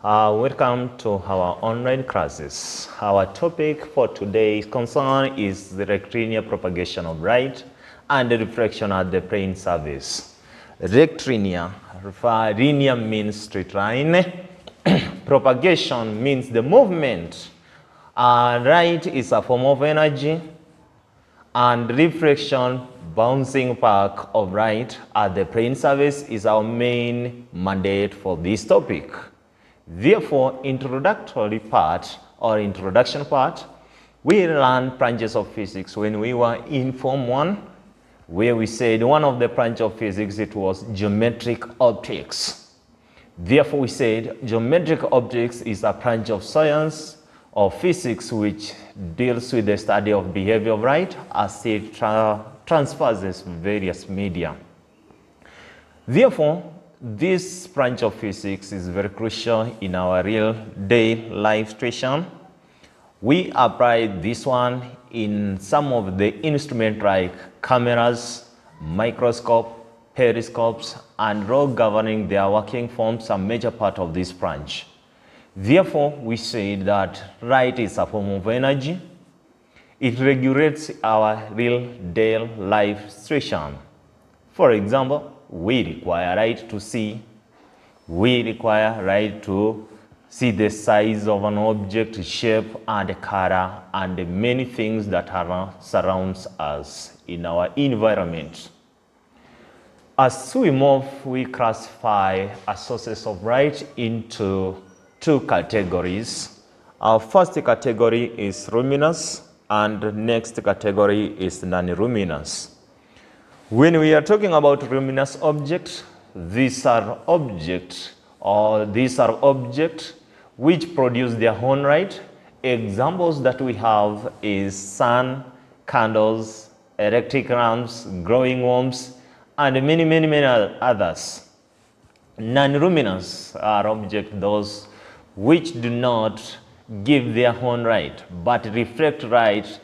Welcome to our online classes. Our topic for today's concern is the rectilinear propagation of light and the reflection at the plane surface. Rectilinear, linear means straight line. Propagation means the movement. Light is a form of energy, and reflection, bouncing back of light at the plane surface is our main mandate for this topic. Therefore, introduction part, we learned branches of physics when we were in Form 1, where we said one of the branches of physics, it was geometric optics. Therefore, we said geometric optics is a branch of science or physics which deals with the study of behavior of light as it transfers various media. Therefore, this branch of physics is very crucial in our real day life situation. We apply this one in some of the instruments like cameras, microscope, periscopes, and law governing their working forms a major part of this branch. Therefore, we say that light is a form of energy. It regulates our real day life situation. For example, we require light to see. We require light to see the size of an object, shape and color, and many things that surrounds us in our environment. As we move, we classify sources of light into two categories. Our first category is luminous, and the next category is non-luminous. When we are talking about luminous objects, these are objects which produce their own light. Examples that we have is sun, candles, electric lamps, glowing worms, and many others. Non-luminous are objects those which do not give their own light but reflect light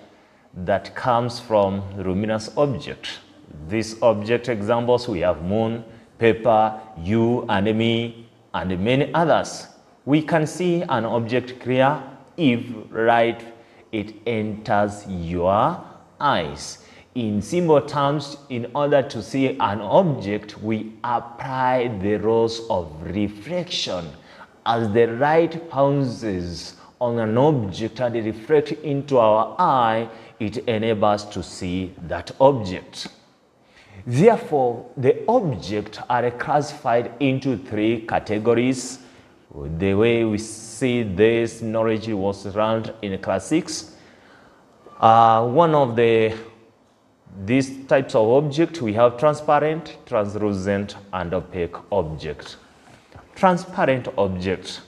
that comes from luminous object. These object examples we have moon, paper, you and me, and many others. We can see an object clear if light it enters your eyes. In simple terms, in order to see an object, we apply the laws of reflection. As the light bounces on an object and reflects into our eye, it enables us to see that object. Therefore, the objects are classified into three categories. The way we see this knowledge was learned in class 6. One of these types of objects, we have transparent, translucent, and opaque objects. Transparent objects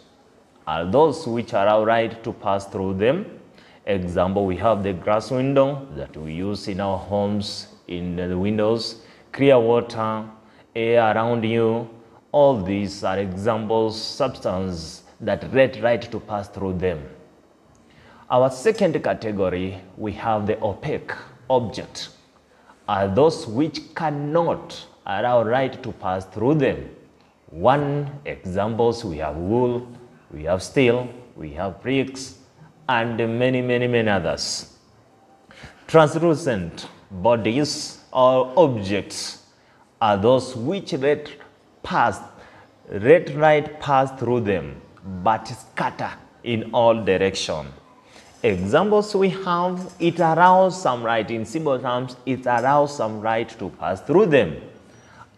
are those which allow light to pass through them. Example, we have the glass window that we use in our homes, in the windows, clear water, air around you. All these are examples, substances that let light to pass through them. Our second category, we have the opaque objects, are those which cannot allow light to pass through them. One examples, we have wool, we have steel, we have bricks, and many others. Translucent bodies or objects are those which let light pass through them but scatter in all directions. Examples we have, it allows some light, in simple terms, it allows some light to pass through them.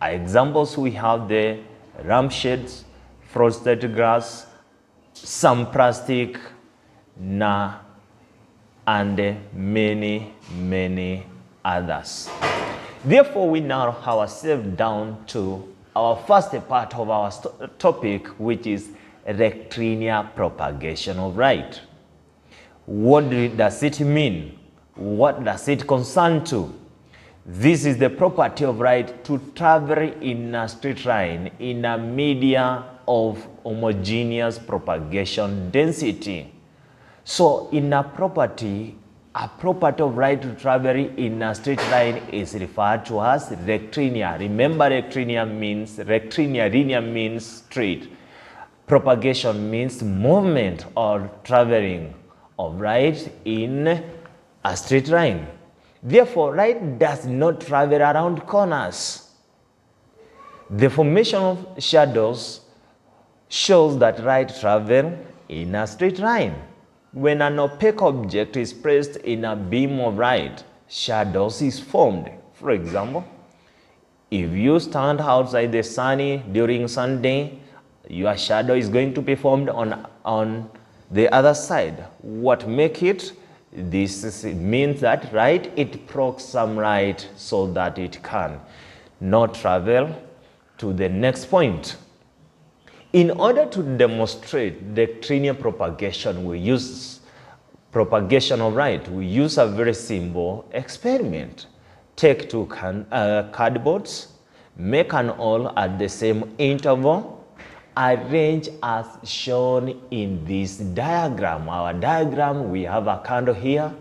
Examples we have the lampshades, frosted glass, some plastic, and many others. Therefore, we narrow ourselves down to our first part of our topic, which is rectilinear propagation of light. What does it mean? What does it concern to? This is the property of light to travel in a straight line in a media of homogeneous propagation density. So in a property of light to travel in a straight line is referred to as rectilinear. Remember, rectilinear means straight. Propagation means movement or traveling of light in a straight line. Therefore, light does not travel around corners. The formation of shadows shows that light travels in a straight line. When an opaque object is placed in a beam of light, shadows is formed. For example, if you stand outside the sun during Sunday, your shadow is going to be formed on the other side. What make it? This means that it blocks some light so that it can not travel to the next point. In order to demonstrate rectilinear propagation, we use propagation of light. We use a very simple experiment. Take two cardboards, make an hole at the same interval, arrange as shown in this diagram. Our diagram, we have a candle here.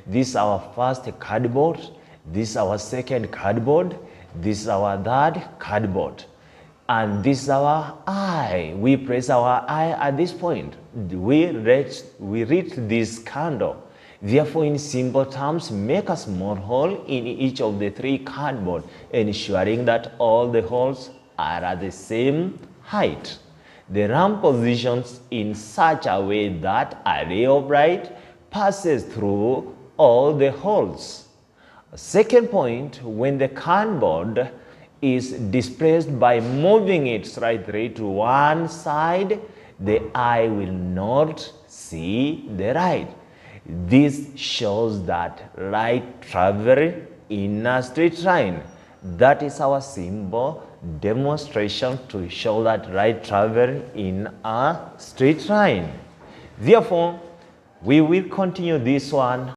This is our first cardboard. This is our second cardboard. This is our third cardboard. And this is our eye. We place our eye at this point. We reach this candle. Therefore, in simple terms, make a small hole in each of the three cardboard, ensuring that all the holes are at the same height. The lamp positions in such a way that a ray of light passes through all the holes. Second point, when the cardboard is displaced by moving it slightly to one side, the eye will not see the light. This shows that light travels in a straight line. That is our simple demonstration to show that light travels in a straight line. Therefore, we will continue this one